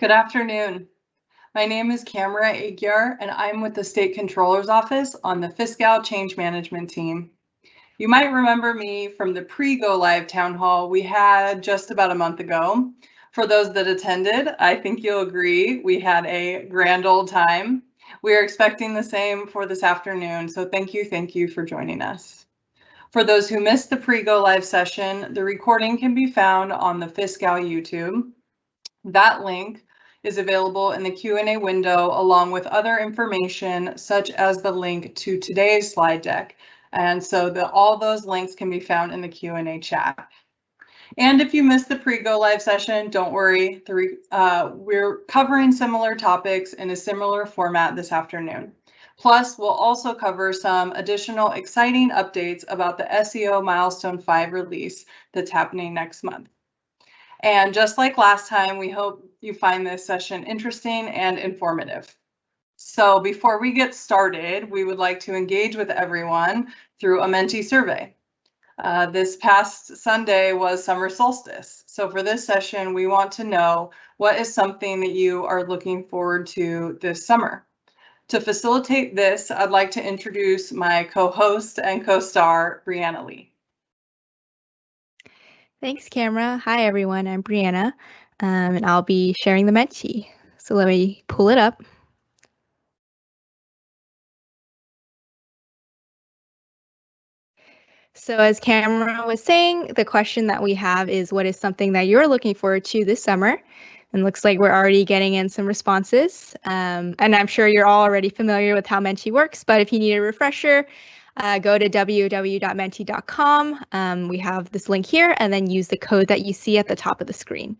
Good afternoon. My name is Camera Aguiar, and I'm with the State Controller's Office on the Fiscal Change Management team. You might remember me from the pre-Go Live town hall we had just about a month ago. For those that attended, I think you'll agree we had a grand old time. We are expecting the same for this afternoon, so thank you for joining us. For those who missed the pre-Go Live session, the recording can be found on the Fiscal YouTube. That link is available in the Q&A window along with other information such as the link to today's slide deck. And so all those links can be found in the Q&A chat. And if you missed the pre-Go Live session, don't worry, we're covering similar topics in a similar format this afternoon. Plus, we'll also cover some additional exciting updates about the SEO Milestone 5 release that's happening next month. And just like last time, we hope you find this session interesting and informative. So before we get started, we would like to engage with everyone through a Mentee survey. This past Sunday was summer solstice. So for this session, we want to know what is something that you are looking forward to this summer. To facilitate this, I'd like to introduce my co-host and co-star, Brianna Lee. Thanks, Camera. Hi, everyone. I'm Brianna, and I'll be sharing the Mentee. So let me pull it up. So as Camera was saying, the question that we have is, what is something that you're looking forward to this summer? And looks like we're already getting in some responses. And I'm sure you're all already familiar with how Mentee works, but if you need a refresher, go to www.mentee.com. We have this link here, and then use the code that you see at the top of the screen.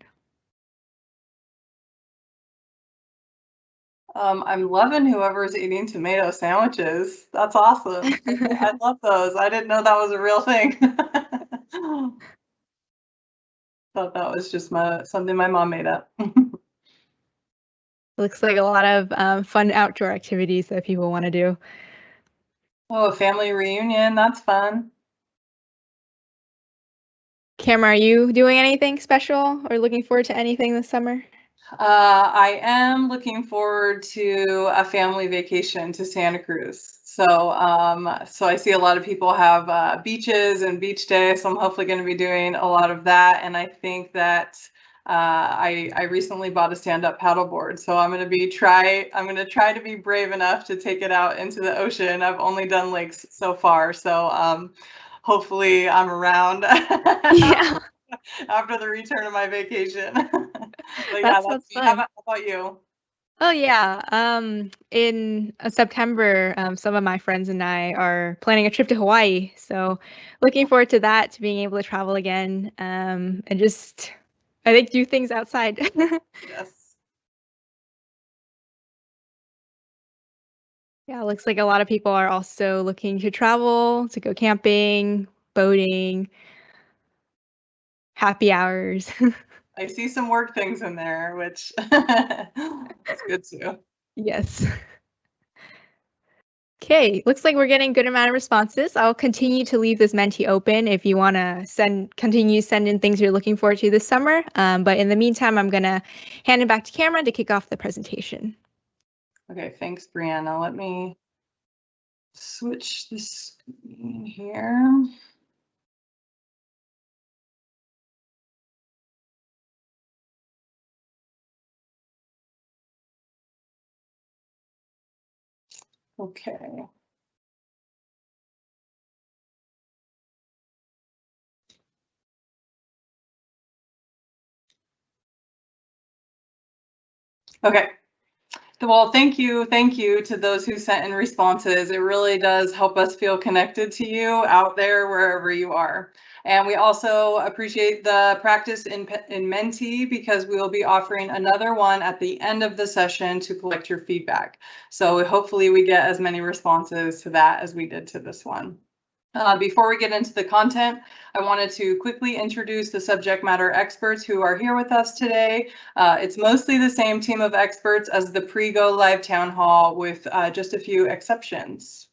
I'm loving whoever's eating tomato sandwiches. That's awesome. I love those. I didn't know that was a real thing. Thought that was just something my mom made up. Looks like a lot of fun outdoor activities that people want to do. Oh, a family reunion. That's fun. Camera, are you doing anything special or looking forward to anything this summer? I am looking forward to a family vacation to Santa Cruz. So I see a lot of people have beaches and beach day, so I'm hopefully going to be doing a lot of that. And I think that I recently bought a stand-up paddleboard, so I'm going to try to be brave enough to take it out into the ocean. I've only done lakes so far, so hopefully I'm around. Yeah. After the return of my vacation. But yeah, that's fun. How about you? Oh yeah, in September, some of my friends and I are planning a trip to Hawaii. So looking forward to that, to being able to travel again, and just, I think, do things outside. Yes. Yeah, it looks like a lot of people are also looking to travel, to go camping, boating, happy hours. I see some work things in there, which is good too. Yes. Okay, looks like we're getting a good amount of responses. I'll continue to leave this Mentee open if you want to continue sending things you're looking forward to this summer. But in the meantime, I'm going to hand it back to Camera to kick off the presentation. Okay, thanks, Brianna. Let me switch the screen here. Okay. Okay. Well, thank you to those who sent in responses. It really does help us feel connected to you out there wherever you are. And we also appreciate the practice in Mentee, because we will be offering another one at the end of the session to collect your feedback. So hopefully we get as many responses to that as we did to this one. Before we get into the content, I wanted to quickly introduce the subject matter experts who are here with us today. It's mostly the same team of experts as the pre-go live town hall, with just a few exceptions.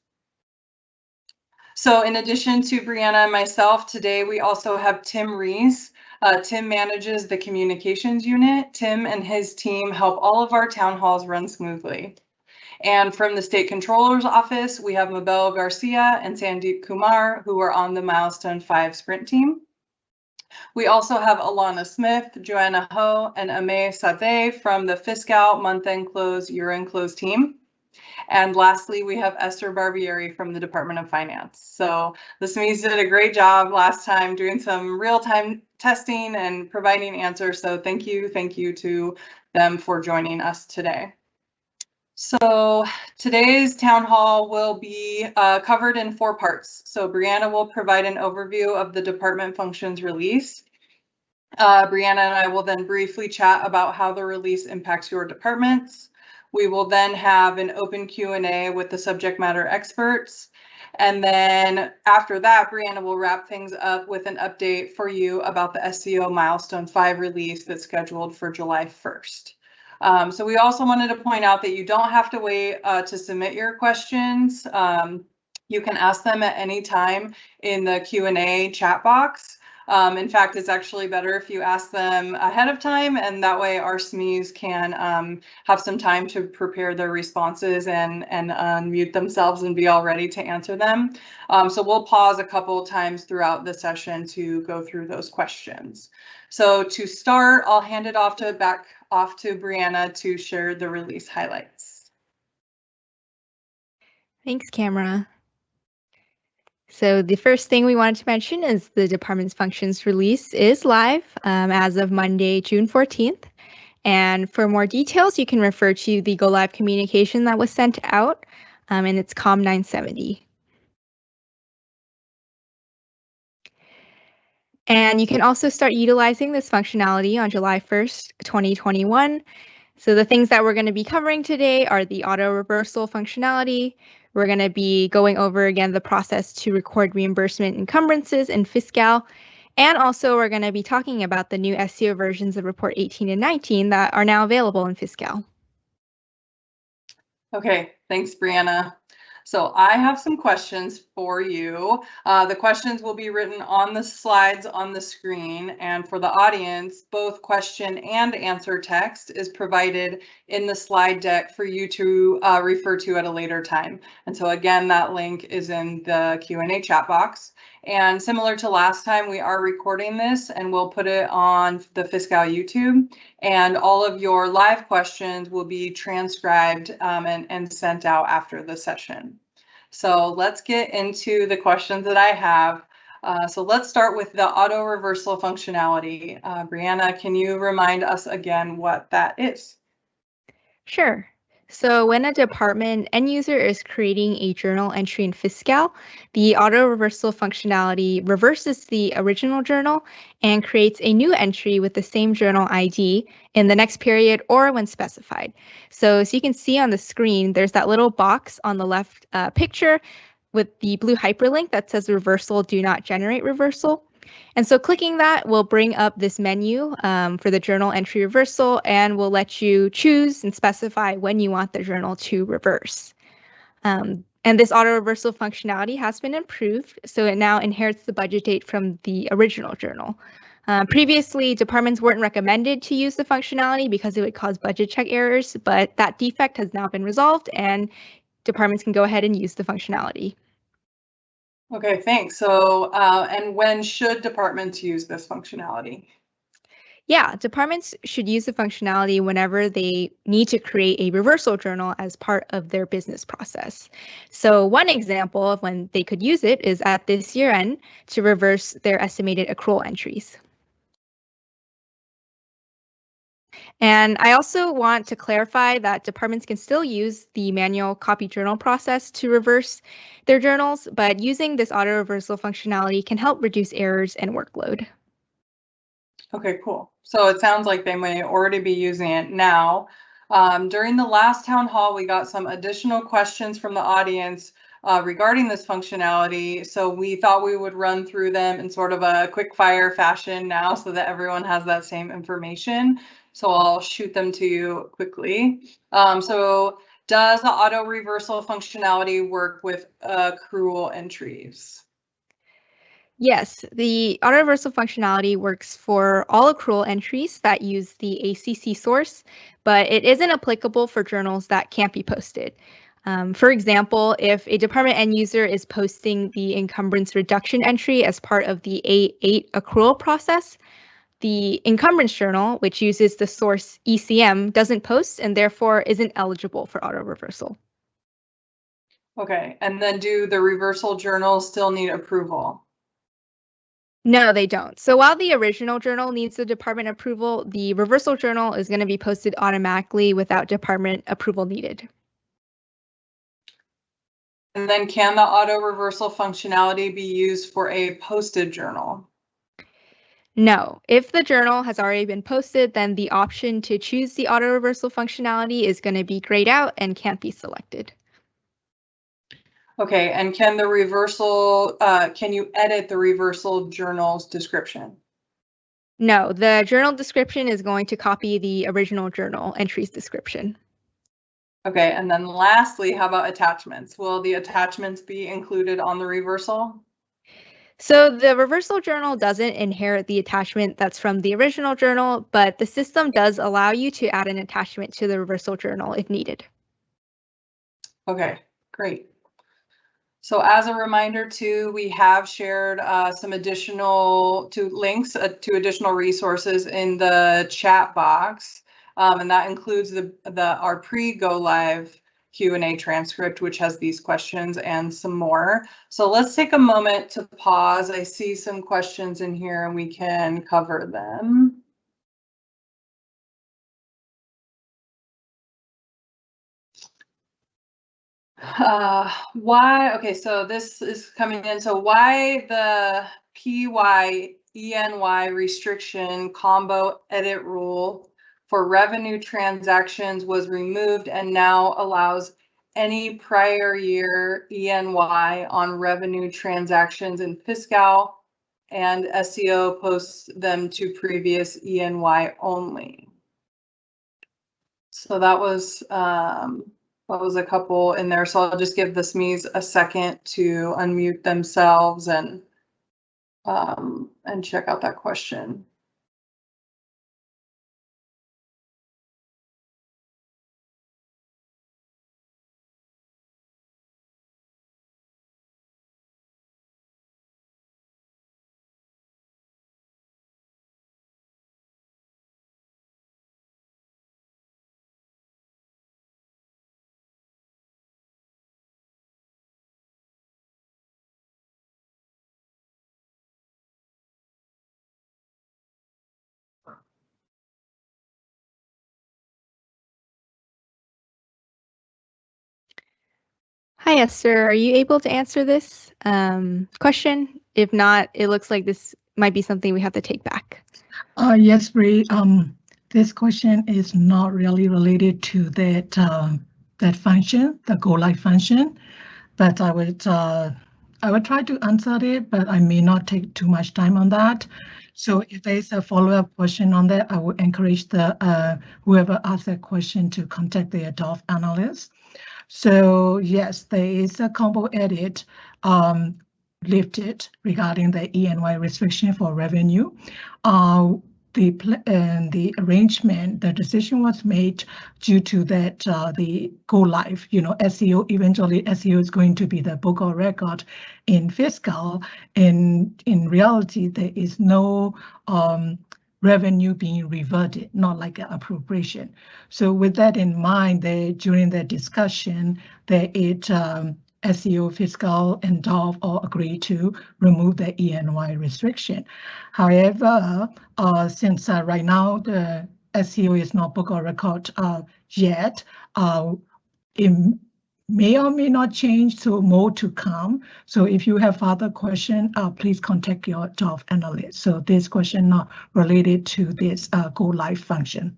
So in addition to Brianna and myself, today we also have Tim Rees. Tim manages the communications unit. Tim and his team help all of our town halls run smoothly. And from the State Controller's Office, we have Mabel Garcia and Sandeep Kumar, who are on the Milestone 5 sprint team. We also have Alana Smith, Joanna Ho, and Ame Sadeh from the Fiscal month-end close, year-end close team. And lastly, we have Esther Barbieri from the Department of Finance. So the SMEs did a great job last time doing some real-time testing and providing answers. So thank you to them for joining us today. So today's town hall will be covered in 4 parts. So Brianna will provide an overview of the department functions release. Brianna and I will then briefly chat about how the release impacts your departments. We will then have an open Q&A with the subject matter experts. And then after that, Brianna will wrap things up with an update for you about the SCO Milestone 5 release that's scheduled for July 1st. So we also wanted to point out that you don't have to wait to submit your questions. You can ask them at any time in the Q&A chat box. In fact, it's actually better if you ask them ahead of time, and that way our SMEs can have some time to prepare their responses and unmute themselves and be all ready to answer them. So we'll pause a couple of times throughout the session to go through those questions. So to start, I'll hand it back off to Brianna to share the release highlights. Thanks, Camera. So the first thing we wanted to mention is the department's functions release is live as of Monday, June 14th. And for more details, you can refer to the Go Live communication that was sent out, and it's COM970. And you can also start utilizing this functionality on July 1st, 2021. So the things that we're going to be covering today are the auto reversal functionality. We're going to be going over again the process to record reimbursement encumbrances in Fiscal. And also we're going to be talking about the new SCO versions of Report 18 and 19 that are now available in Fiscal. Okay, thanks, Brianna. So I have some questions for you. The questions will be written on the slides on the screen, and for the audience, both question and answer text is provided in the slide deck for you to refer to at a later time. And so again, that link is in the Q&A chat box. And similar to last time, we are recording this and we'll put it on the Fiscal YouTube, and all of your live questions will be transcribed and sent out after the session. So let's get into the questions that I have. So let's start with the auto reversal functionality. Brianna, can you remind us again what that is? Sure. So when a department end user is creating a journal entry in Fiscal, the auto reversal functionality reverses the original journal and creates a new entry with the same journal ID in the next period or when specified. So as you can see on the screen, there's that little box on the left picture with the blue hyperlink that says reversal, do not generate reversal. And so clicking that will bring up this menu for the journal entry reversal, and will let you choose and specify when you want the journal to reverse. And this auto reversal functionality has been improved, so it now inherits the budget date from the original journal. Previously, departments weren't recommended to use the functionality because it would cause budget check errors, but that defect has now been resolved and departments can go ahead and use the functionality. Okay, thanks. So, and when should departments use this functionality? Yeah, departments should use the functionality whenever they need to create a reversal journal as part of their business process. So one example of when they could use it is at this year end to reverse their estimated accrual entries. And I also want to clarify that departments can still use the manual copy journal process to reverse their journals, but using this auto reversal functionality can help reduce errors and workload. Okay, cool. So it sounds like they may already be using it now. During the last town hall, we got some additional questions from the audience regarding this functionality. So we thought we would run through them in sort of a quick fire fashion now so that everyone has that same information. So I'll shoot them to you quickly. So does the auto reversal functionality work with accrual entries? Yes, the auto reversal functionality works for all accrual entries that use the ACC source, but it isn't applicable for journals that can't be posted. For example, if a department end user is posting the encumbrance reduction entry as part of the A8 accrual process, the encumbrance journal, which uses the source ECM, doesn't post and therefore isn't eligible for auto reversal. Okay, and then do the reversal journals still need approval? No, they don't. So while the original journal needs the department approval, the reversal journal is going to be posted automatically without department approval needed. And then can the auto reversal functionality be used for a posted journal? No, if the journal has already been posted, then the option to choose the auto reversal functionality is going to be grayed out and can't be selected. Okay, and can the reversal, can you edit the reversal journal's description? No, the journal description is going to copy the original journal entry's description. Okay, and then lastly, how about attachments? Will the attachments be included on the reversal? So the reversal journal doesn't inherit the attachment that's from the original journal, but the system does allow you to add an attachment to the reversal journal if needed. Okay, great. So as a reminder too, we have shared some additional links to additional resources in the chat box. And that includes our pre-go live Q&A transcript, which has these questions and some more. So let's take a moment to pause. I see some questions in here and we can cover them. Why? Okay, so this is coming in. So why the PY-ENY restriction combo edit rule for revenue transactions was removed and now allows any prior year ENY on revenue transactions in fiscal, and SEO posts them to previous ENY only. So that was a couple in there. So I'll just give the SMEs a second to unmute themselves and check out that question. Hi, Esther. Are you able to answer this question? If not, it looks like this might be something we have to take back. Yes, Bree. This question is not really related to that function, the go live function, but I would try to answer it, but I may not take too much time on that. So if there's a follow-up question on that, I would encourage the whoever asked that question to contact the DOF analyst. So yes, there is a combo edit lifted regarding the ENY restriction for revenue. The arrangement, the decision was made due to that the go live, SEO, eventually SEO is going to be the book of record in fiscal. In reality, there is no revenue being reverted, not like an appropriation. So with that in mind, during the discussion, SEO, fiscal, and DOF all agreed to remove the ENY restriction. However, since right now the SCO is not book or record yet. It may or may not change, so more to come. So if you have further question, please contact your job analyst. So this question not related to this go live function.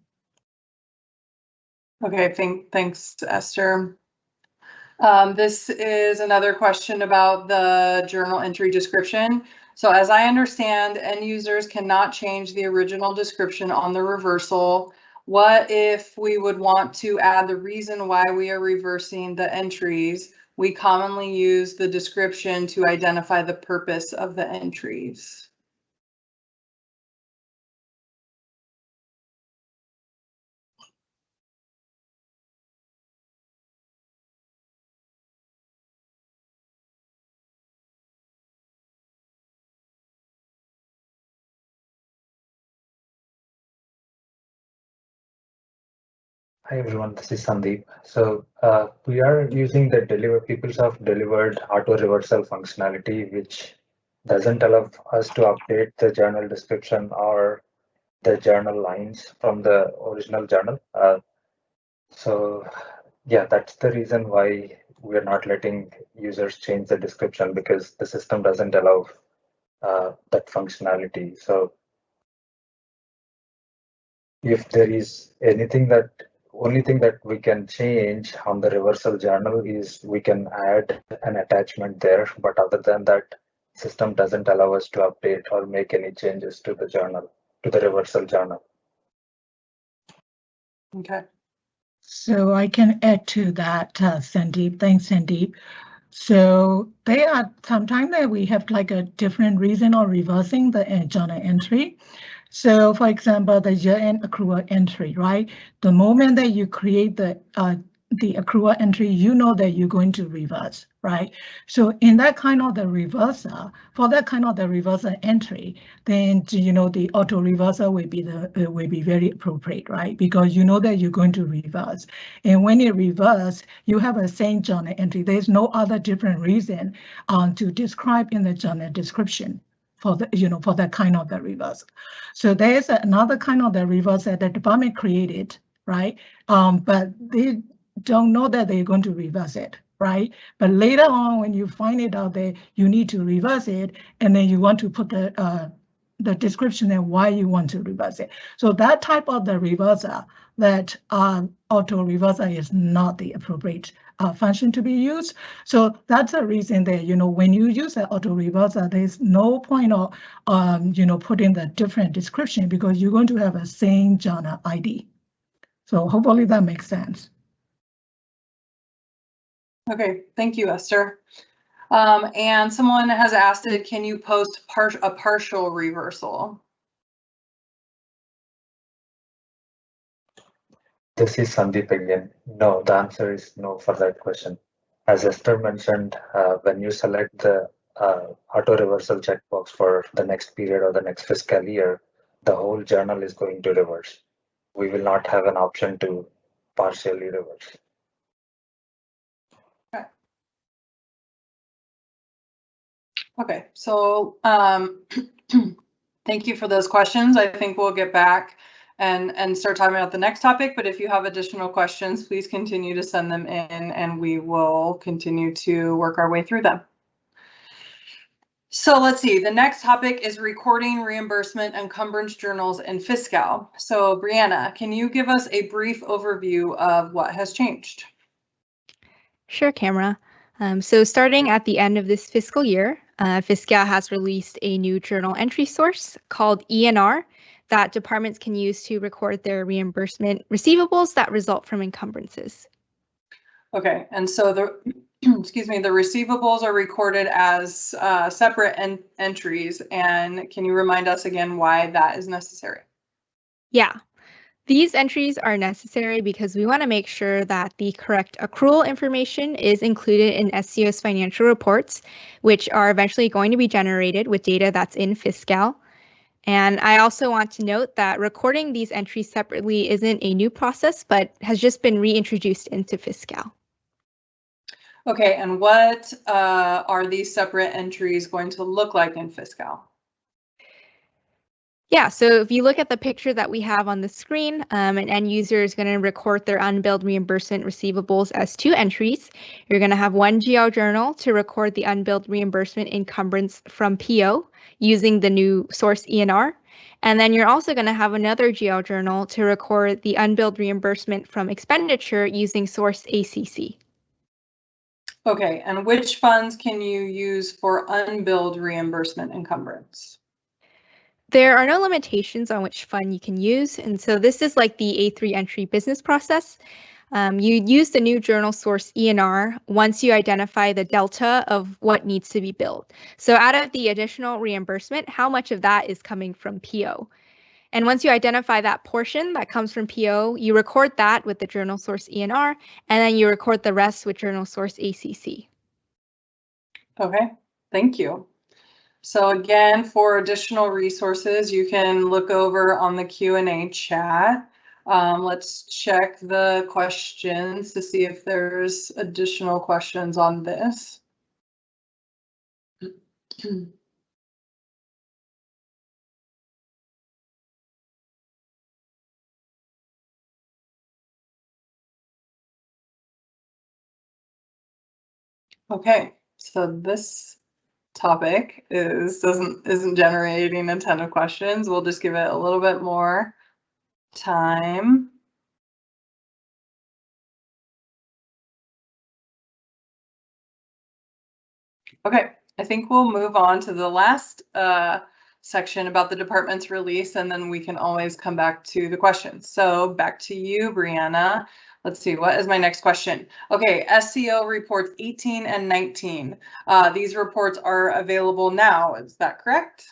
Okay, thanks, Esther. This is another question about the journal entry description. So as I understand, end users cannot change the original description on the reversal. What if we would want to add the reason why we are reversing the entries? We commonly use the description to identify the purpose of the entries. Hi everyone, this is Sandeep. So we are using the PeopleSoft delivered auto reversal functionality, which doesn't allow us to update the journal description or the journal lines from the original journal. So yeah, that's the reason why we're not letting users change the description, because the system doesn't allow that functionality. So if there is anything that only thing that we can change on the reversal journal is we can add an attachment there, but other than that, system doesn't allow us to update or make any changes to the journal, to the reversal journal. Okay. So I can add to that, Sandeep. Thanks, Sandeep. So they are sometimes that we have like a different reason or reversing the journal entry. So for example, the year-end accrual entry, right? The moment that you create the accrual entry, you know that you're going to reverse, right? So in that kind of the reversal, for that kind of the reversal entry, then the auto reversal will be very appropriate, right? Because you know that you're going to reverse, and when you reverse, you have a same journal entry. There's no other different reason to describe in the journal description for the for that kind of the reversal. So there's another kind of the reverse that the department created, right? But they don't know that they're going to reverse it, right? But later on, when you find it out that you need to reverse it, and then you want to put the description and why you want to reverse it. So that type of the reversal, that auto reversal, is not the appropriate function to be used. So that's the reason that when you use an auto reversal, there's no point of putting the different description, because you're going to have a same journal ID. So hopefully that makes sense. Okay, thank you, Esther. And someone has asked it, can you post a partial reversal? This is Sandeep again. No, the answer is no for that question. As Esther mentioned, when you select the auto reversal checkbox for the next period or the next fiscal year, the whole journal is going to reverse. We will not have an option to partially reverse. Okay, so thank you for those questions. I think we'll get back and start talking about the next topic, but if you have additional questions, please continue to send them in and we will continue to work our way through them. So let's see, the next topic is recording reimbursement encumbrance journals and fiscal. So Brianna, can you give us a brief overview of what has changed? Sure, Camera. So starting at the end of this fiscal year, Fiscal has released a new journal entry source called ENR that departments can use to record their reimbursement receivables that result from encumbrances. Okay, and so the excuse me, the receivables are recorded as separate entries, and can you remind us again why that is necessary? Yeah. These entries are necessary because we want to make sure that the correct accrual information is included in SCO's financial reports, which are eventually going to be generated with data that's in Fiscal. And I also want to note that recording these entries separately isn't a new process, but has just been reintroduced into Fiscal. Okay, and what are these separate entries going to look like in Fiscal? Yeah, so if you look at the picture that we have on the screen, an end user is going to record their unbilled reimbursement receivables as 2 entries. You're going to have one GL journal to record the unbilled reimbursement encumbrance from PO using the new source ENR. And then you're also going to have another GL journal to record the unbilled reimbursement from expenditure using source ACC. Okay, and which funds can you use for unbilled reimbursement encumbrance? There are no limitations on which fund you can use, and so this is like the A3 entry business process. You use the new journal source ENR once you identify the delta of what needs to be billed. So out of the additional reimbursement, how much of that is coming from PO? And once you identify that portion that comes from PO, you record that with the journal source ENR, and then you record the rest with journal source ACC. Okay, thank you. So again, for additional resources, you can look over on the Q&A chat. Let's check the questions to see if there's additional questions on this. Okay, so this topic isn't generating a ton of questions. We'll just give it a little bit more time. Okay, I think we'll move on to the last section about the department's release, and then we can always come back to the questions. So back to you, Brianna. Let's see, what is my next question? Okay, SCO reports 18 and 19. These reports are available now, is that correct?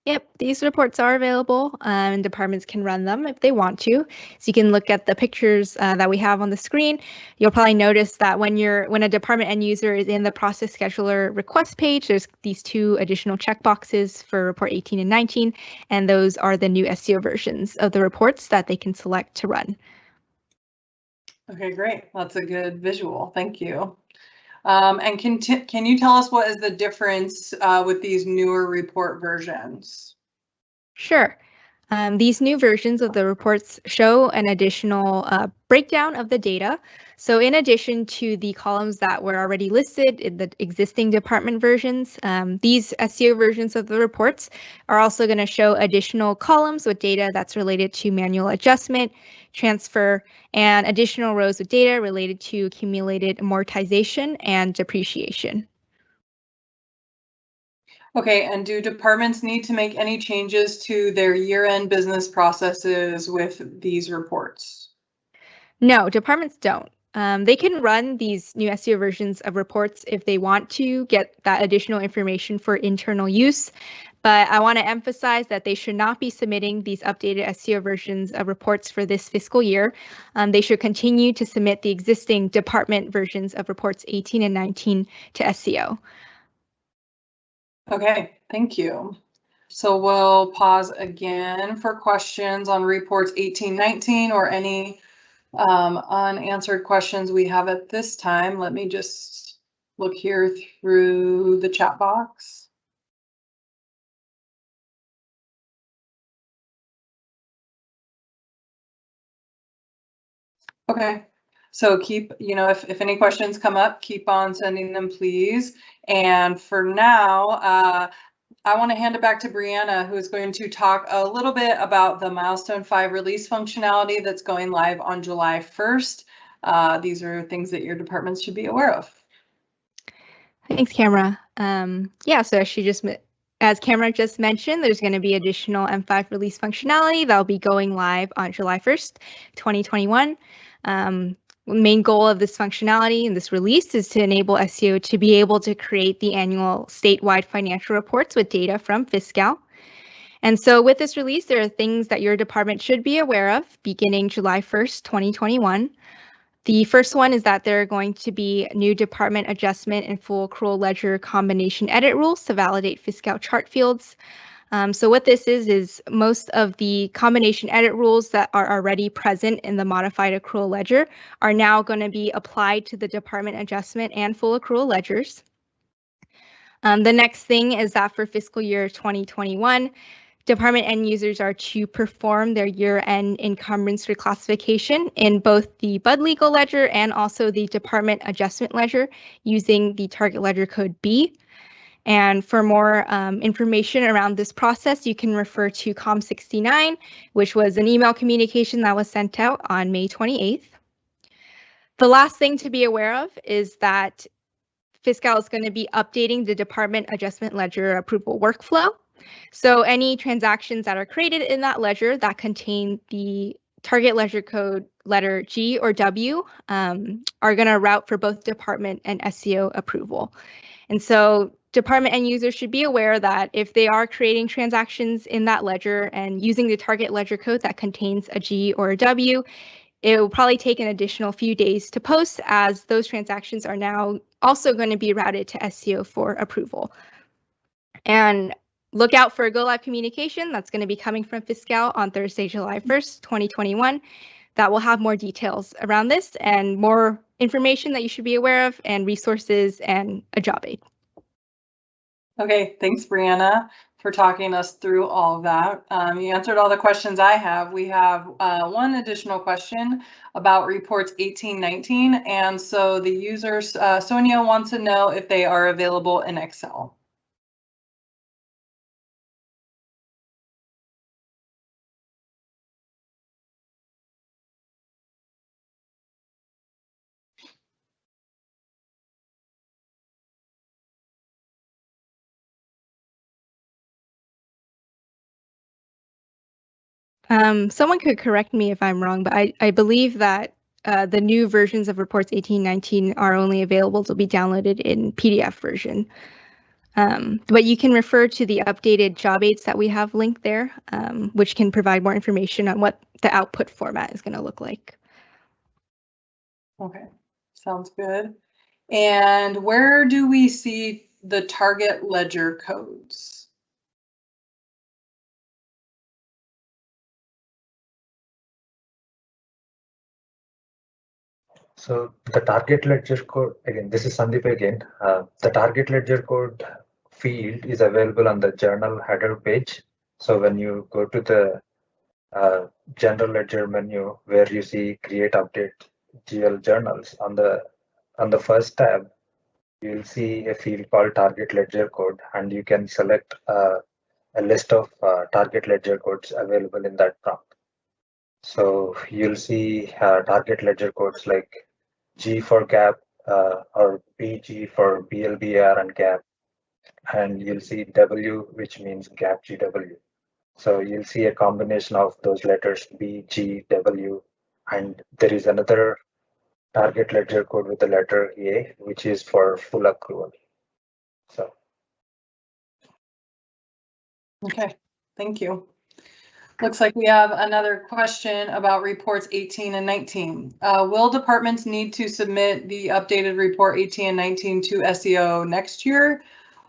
Yep, these reports are available and departments can run them if they want to. So you can look at the pictures that we have on the screen. You'll probably notice that when a department end user is in the process scheduler request page, there's these 2 additional checkboxes for report 18 and 19, and those are the new SCO versions of the reports that they can select to run. Okay, great. That's a good visual. Thank you. And can you tell us what is the difference with these newer report versions? Sure. These new versions of the reports show an additional breakdown of the data. So in addition to the columns that were already listed in the existing department versions, these SCO versions of the reports are also going to show additional columns with data that's related to manual adjustment, transfer, and additional rows of data related to accumulated amortization and depreciation. Okay, and do departments need to make any changes to their year-end business processes with these reports? No, departments don't. They can run these new SCO versions of reports if they want to get that additional information for internal use. But I want to emphasize that they should not be submitting these updated SCO versions of reports for this fiscal year. They should continue to submit the existing department versions of reports 18 and 19 to SCO. Okay, thank you. So we'll pause again for questions on reports 18-19 or any unanswered questions we have at this time. Let me just look here through the chat box. Okay, so keep, if any questions come up, keep on sending them, please. And for now, I want to hand it back to Brianna, who is going to talk a little bit about the Milestone 5 release functionality that's going live on July 1st. These are things that your departments should be aware of. Thanks, Camera. Yeah, so as Camera just mentioned, there's going to be additional M5 release functionality that will be going live on July 1st, 2021. The main goal of this functionality and this release is to enable SCO to be able to create the annual statewide financial reports with data from Fiscal. And so with this release, there are things that your department should be aware of beginning July 1st, 2021. The first one is that there are going to be new department adjustment and full accrual ledger combination edit rules to validate Fiscal chart fields. So what this is most of the combination edit rules that are already present in the modified accrual ledger are now going to be applied to the department adjustment and full accrual ledgers. The next thing is that for fiscal year 2021, department end users are to perform their year-end encumbrance reclassification in both the BUD legal ledger and also the department adjustment ledger using the target ledger code B. And for more information around this process, you can refer to COM69, which was an email communication that was sent out on May 28th. The last thing to be aware of is that Fiscal is going to be updating the department adjustment ledger approval workflow. So any transactions that are created in that ledger that contain the target ledger code letter G or W are going to route for both department and SEO approval. And so department end users should be aware that if they are creating transactions in that ledger and using the target ledger code that contains a G or a W, it will probably take an additional few days to post, as those transactions are now also going to be routed to SEO for approval. And look out for a go live communication that's going to be coming from Fiscal on Thursday, July 1st, 2021. That will have more details around this and more information that you should be aware of and resources and a job aid. Okay, thanks, Brianna, for talking us through all of that. You answered all the questions I have. We have one additional question about reports 1819. And so the users, Sonia wants to know if they are available in Excel. Someone could correct me if I'm wrong, but I believe that the new versions of reports 1819 are only available to be downloaded in PDF version. But you can refer to the updated job aids that we have linked there, which can provide more information on what the output format is going to look like. Okay, sounds good. And where do we see the target ledger codes? So the target ledger code, again, this is Sandeep again. The target ledger code field is available on the journal header page. So when you go to the general ledger menu where you see create update GL journals, on the first tab, you'll see a field called target ledger code, and you can select a list of target ledger codes available in that prompt. So you'll see target ledger codes like G for GAAP or BG for BLBR and GAAP, and you'll see W, which means GAAP GW. So you'll see a combination of those letters B, G, W, and there is another target ledger code with the letter A, which is for full accrual. So. Okay, thank you. Looks like we have another question about reports 18 and 19. Will departments need to submit the updated report 18 and 19 to SEO next year,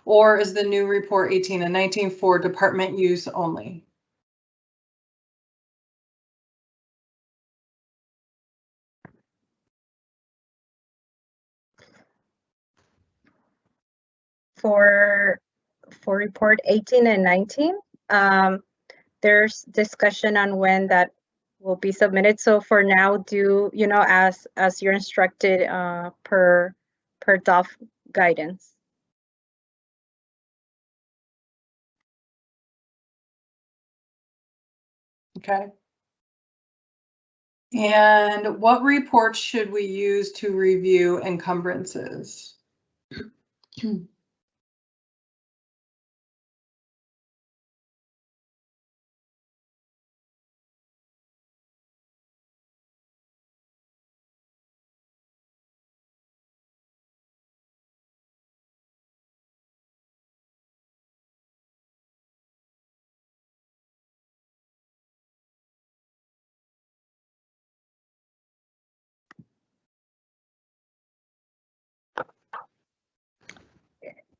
or is the new report 18 and 19 for department use only? For report 18 and 19, there's discussion on when that will be submitted. So for now, do as you're instructed per DOF guidance. Okay. And what reports should we use to review encumbrances?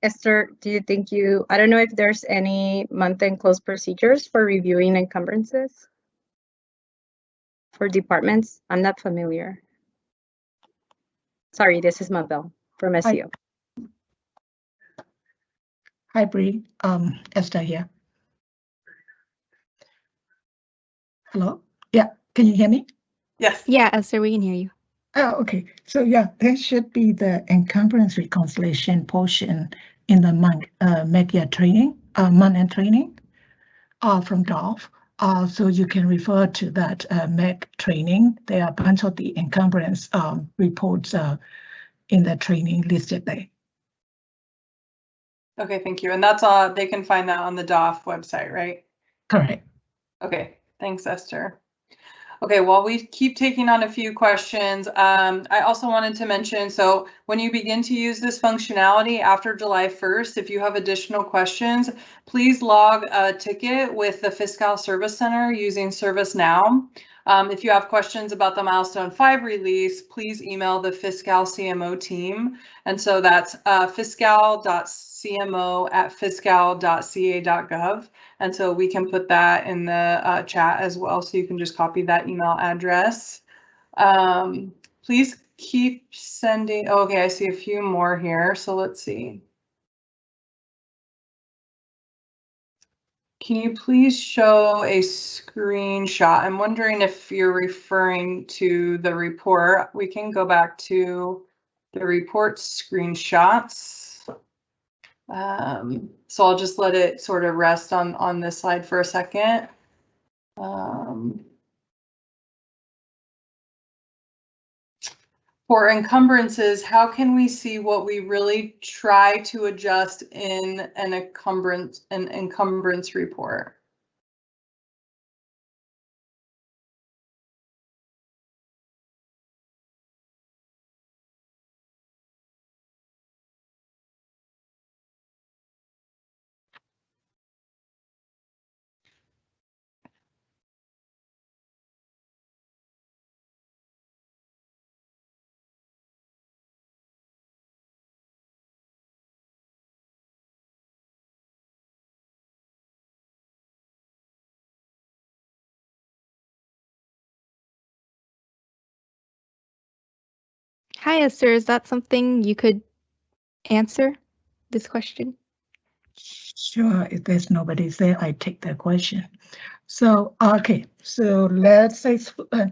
Esther, do you think I don't know if there's any month-end close procedures for reviewing encumbrances for departments? I'm not familiar. Sorry, this is Mabel from SEO. Hi, Bree. Esther here. Hello? Yeah, can you hear me? Yes. Yeah, Esther, we can hear you. Oh, okay. So yeah, there should be the encumbrance reconciliation portion in the media training, month-end training from DOF. So you can refer to that MEC training. There are a bunch of the encumbrance reports in the training listed there. Okay, thank you. And that's they can find that on the DOF website, right? Correct. Okay, thanks, Esther. Okay, while we keep taking on a few questions, I also wanted to mention, so when you begin to use this functionality after July 1st, if you have additional questions, please log a ticket with the Fiscal Service Center using ServiceNow. If you have questions about the Milestone 5 release, please email the Fiscal CMO team. And so that's fiscal.cmo@fiscal.ca.gov. And so we can put that in the chat as well. So you can just copy that email address. Please keep sending. Oh, okay, I see a few more here. So let's see. Can you please show a screenshot? I'm wondering if you're referring to the report. We can go back to the report screenshots. So I'll just let it sort of rest on this slide for a second. For encumbrances, how can we see what we really try to adjust in an encumbrance report? Hi, Esther. Is that something you could answer, this question? Sure, if there's nobody there, I take that question. So, okay, so let's say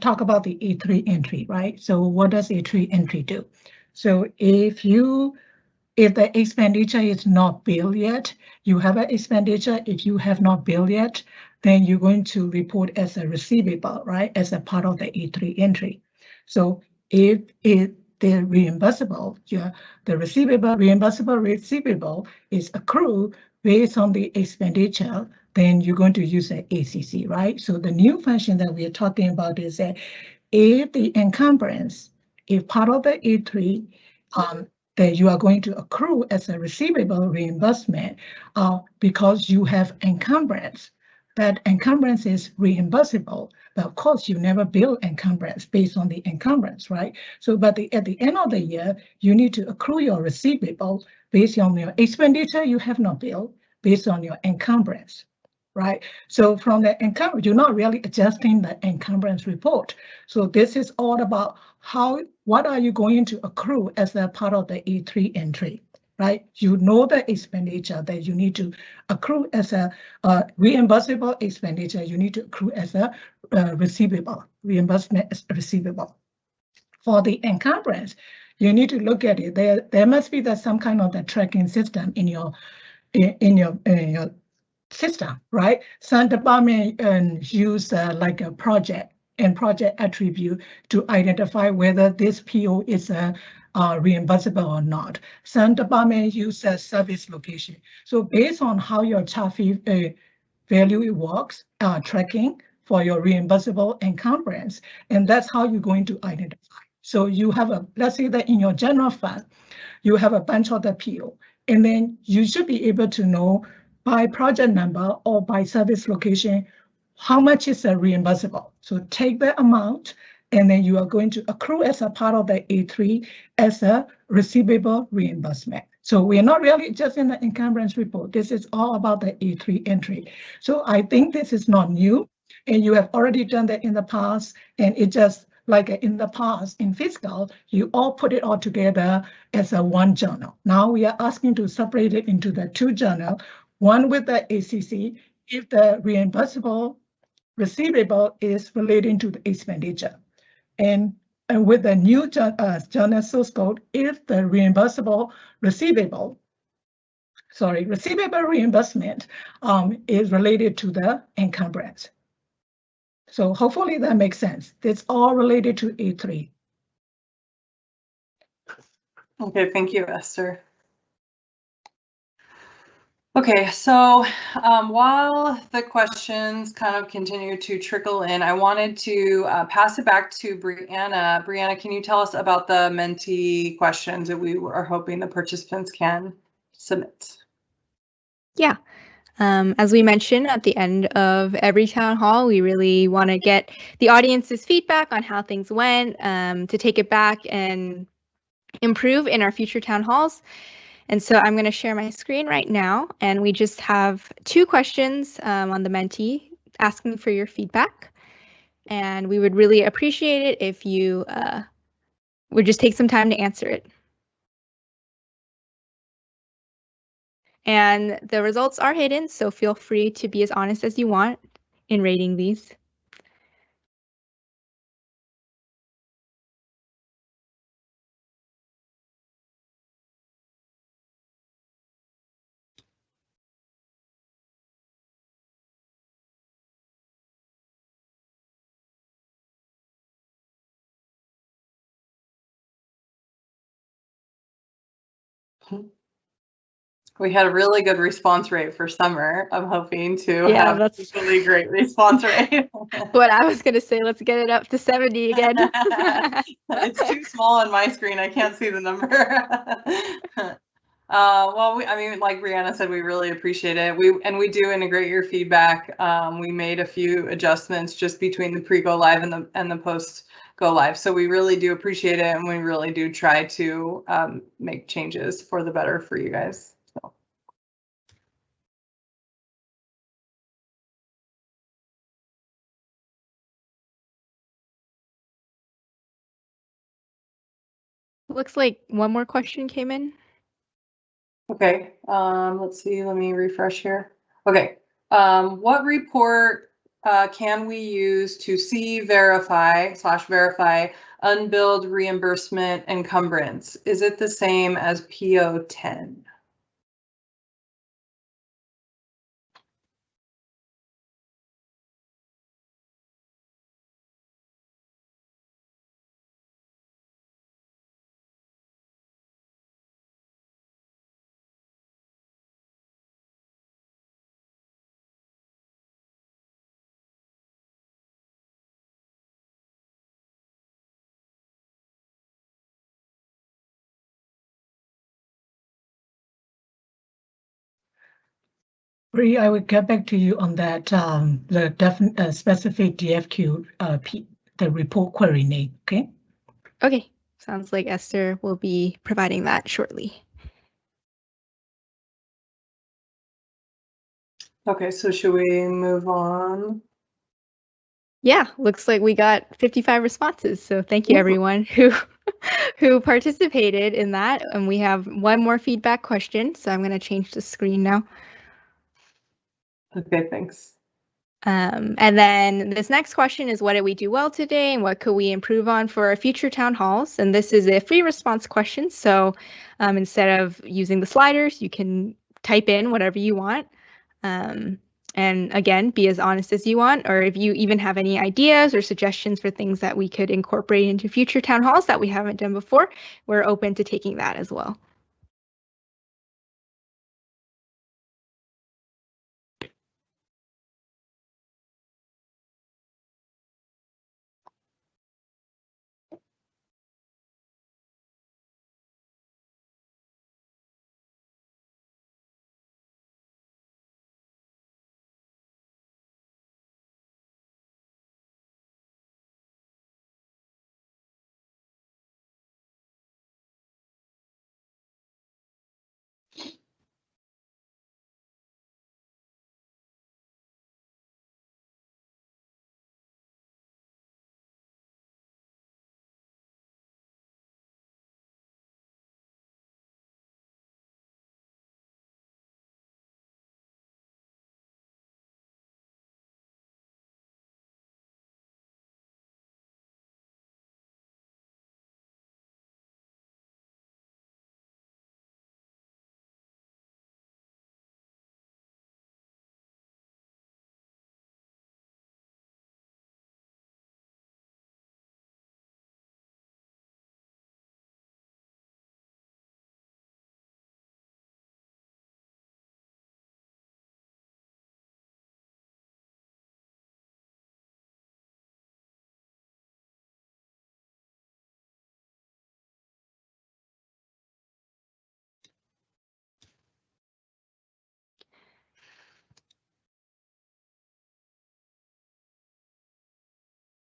talk about the A3 entry, right? So what does A3 entry do? So if the expenditure is not billed yet, you have an expenditure. If you have not billed yet, then you're going to report as a receivable, right? As a part of the A3 entry. So if the reimbursable, the reimbursable receivable is accrued based on the expenditure, then you're going to use an ACC, right? So the new function that we are talking about is that if the encumbrance, if part of the A3, that you are going to accrue as a receivable reimbursement because you have encumbrance. That encumbrance is reimbursable, but of course you never bill encumbrance based on the encumbrance, right? So, but at the end of the year, you need to accrue your receivable based on your expenditure you have not billed based on your encumbrance, right? So from the encumbrance, you're not really adjusting the encumbrance report. So this is all about what are you going to accrue as a part of the A3 entry, right? You know the expenditure that you need to accrue as a reimbursable expenditure. You need to accrue as a receivable, reimbursement as a receivable. For the encumbrance, you need to look at it. There must be some kind of the tracking system in your system, right? Some department use like a project attribute to identify whether this PO is reimbursable or not. Some department use a service location. So based on how your chart fee value works, tracking for your reimbursable encumbrance, and that's how you're going to identify. So you have let's say that in your general fund, you have a bunch of the PO, and then you should be able to know by project number or by service location, how much is reimbursable. So take the amount, and then you are going to accrue as a part of the A3 as a receivable reimbursement. So we are not really just in the encumbrance report. This is all about the A3 entry. So I think this is not new, and you have already done that in the past, and it just like in the past in fiscal, you all put it all together as a one journal. Now we are asking to separate it into the two journal, one with the ACC. If the reimbursable receivable is relating to the expenditure. And with the new general sales code, if the receivable reimbursement is related to the encumbrance. So hopefully that makes sense. It's all related to A3. Okay, thank you, Esther. Okay, so while the questions kind of continue to trickle in, I wanted to pass it back to Brianna. Brianna, can you tell us about the Mentee questions that we are hoping the participants can submit? Yeah. As we mentioned at the end of every town hall, we really want to get the audience's feedback on how things went, to take it back and improve in our future town halls. And so I'm going to share my screen right now, and we just have 2 questions on the Mentee asking for your feedback. And we would really appreciate it if you would just take some time to answer it. And the results are hidden, so feel free to be as honest as you want in rating these. We had a really good response rate for summer. I'm hoping to have that's a really great response rate. what I was going to say. Let's get it up to 70 again. It's too small on my screen. I can't see the number. Well, I mean, like Brianna said, we really appreciate it. We do integrate your feedback. We made a few adjustments just between the pre-go live and the post-go live. So we really do appreciate it, and we really do try to make changes for the better for you guys. So. Looks like one more question came in. Okay, let's see, let me refresh here. Okay, what report can we use to see verify unbilled reimbursement encumbrance? Is it the same as PO 10? Bree, I will get back to you on that, the specific DFQ, the report query name, okay? Okay, sounds like Esther will be providing that shortly. Okay, so should we move on? Yeah, looks like we got 55 responses. So thank you everyone who participated in that. And we have one more feedback question. So I'm going to change the screen now. Okay, thanks. And then this next question is, what did we do well today and what could we improve on for our future town halls? And this is a free response question. So instead of using the sliders, you can type in whatever you want. And again, be as honest as you want, or if you even have any ideas or suggestions for things that we could incorporate into future town halls that we haven't done before, we're open to taking that as well.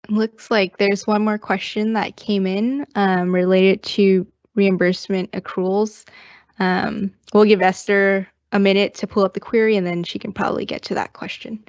Looks like there's one more question that came in related to reimbursement accruals. We'll give Esther a minute to pull up the query and then she can probably get to that question.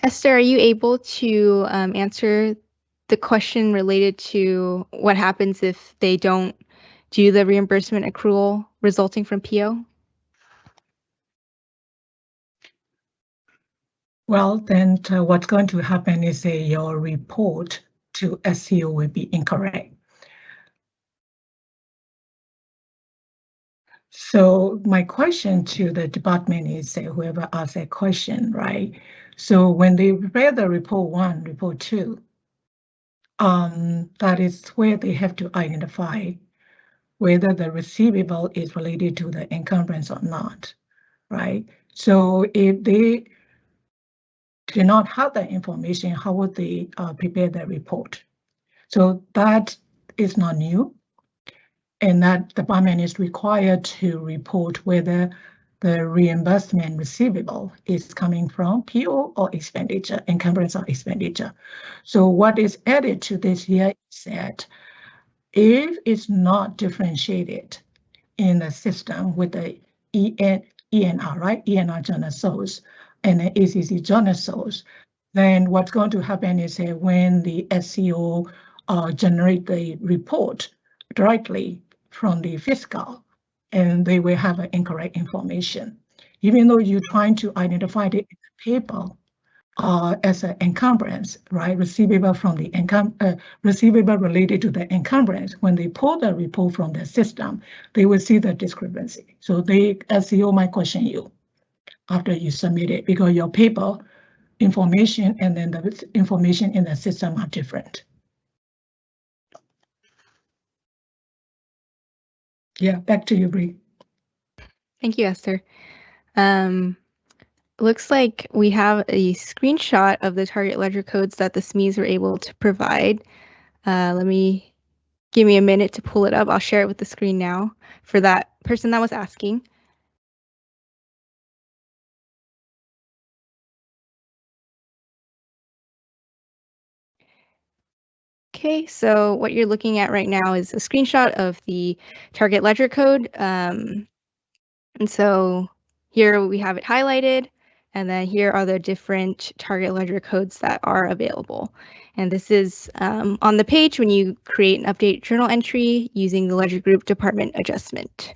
Esther, are you able to answer the question related to what happens if they don't do the reimbursement accrual resulting from PO? Well, then what's going to happen is your report to SCO will be incorrect. So my question to the department is whoever asked that question, right? So when they prepare the report 1, report 2, that is where they have to identify whether the receivable is related to the encumbrance or not, right? So if they do not have that information, how would they prepare the report? So that is not new. And that department is required to report whether the reimbursement receivable is coming from PO or expenditure, encumbrance or expenditure. So what is added to this here is that if it's not differentiated in the system with the ENR, right? ENR journal source and the ACC journal source, then what's going to happen is when the SCO generate the report directly from the fiscal, and they will have an incorrect information. Even though you're trying to identify the paper as an encumbrance, right? Receivable from the receivable related to the encumbrance. When they pull the report from the system, they will see the discrepancy. So the SCO might question you after you submit it because your paper information and then the information in the system are different. Yeah, back to you, Bree. Thank you, Esther. Looks like we have a screenshot of the target ledger codes that the SMEs were able to provide. Give me a minute to pull it up. I'll share it with the screen now for that person that was asking. Okay, so what you're looking at right now is a screenshot of the target ledger code. And so here we have it highlighted, and then here are the different target ledger codes that are available. And this is on the page when you create an update journal entry using the ledger group department adjustment.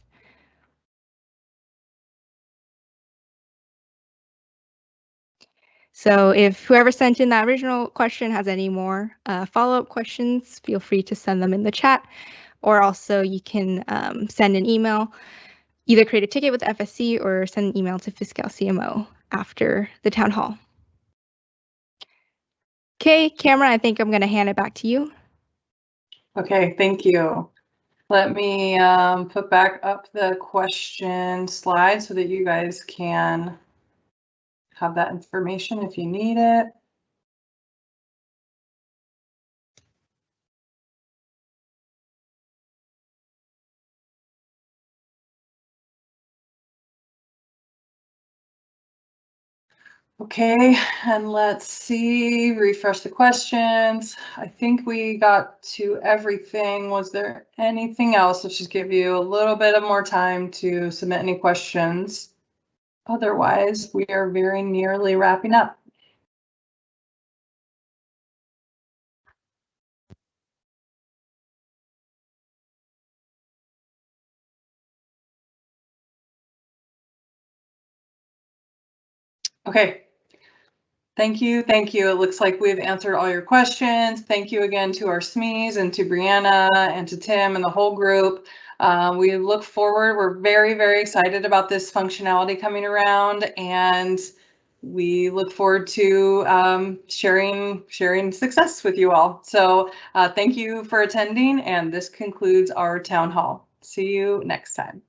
So if whoever sent in that original question has any more follow-up questions, feel free to send them in the chat, or also you can send an email, either create a ticket with FSC or send an email to Fiscal CMO after the town hall. Okay, Cameron, I think I'm going to hand it back to you. Okay, thank you. Let me put back up the question slide so that you guys can have that information if you need it. Okay, and let's see, refresh the questions. I think we got to everything. Was there anything else? Let's just give you a little bit of more time to submit any questions. Otherwise, we are very nearly wrapping up. Okay. Thank you. Thank you. It looks like we've answered all your questions. Thank you again to our SMEs and to Brianna and to Tim and the whole group. We look forward. We're very, very excited about this functionality coming around, and we look forward to sharing success with you all. So thank you for attending, and this concludes our town hall. See you next time.